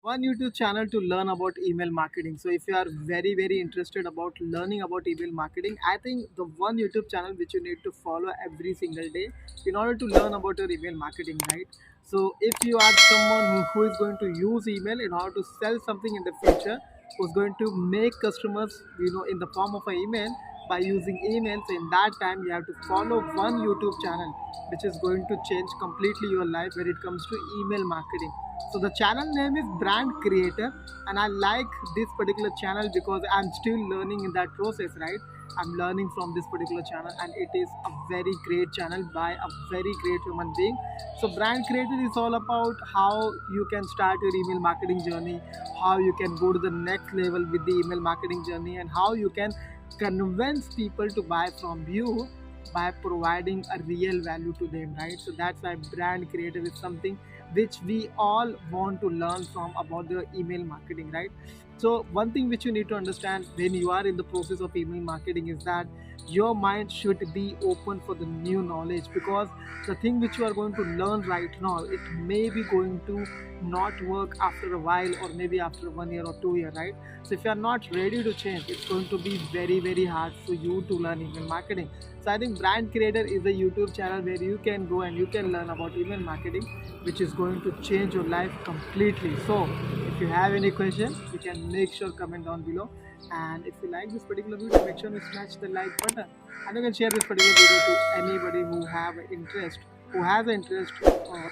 One YouTube channel to learn about email marketing. So if you are very interested about learning about email marketing, I think the one YouTube channel which you need to follow every single day in order to learn about your email marketing, right? So if you are someone who is going to use email in order to sell something in the future, who's going to make customers, in the form of an email by using emails, in that time you have to follow one YouTube channel which is going to change completely your life when it comes to email marketing. So the channel name is Brand Creator, and I like this particular channel because I'm still learning in that process, right? I'm learning from this particular channel, and it is a very great channel by a very great human being. So Brand Creator is all about how you can start your email marketing journey, how you can go to the next level with the email marketing journey, and how you can convince people to buy from you by providing a real value to them, right? So that's why Brand Creator is something which we all want to learn from about the email marketing, right? So one thing which you need to understand when you are in the process of email marketing is that your mind should be open for the new knowledge, because the thing which you are going to learn right now, it may be going to not work after a while, or maybe after 1 year or 2 year, right? So if you are not ready to change, it's going to be very hard for you to learn email marketing. So I think Brand Creator is a YouTube channel where you can go and you can learn about email marketing, which is going to change your life completely. So if you have any question, you can make sure comment down below. And if you like this particular video, make sure you smash the like button, and you can share this particular video to anybody who has interest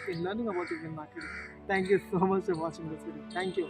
in learning about email marketing. Thank you so much for watching this video. Thank you.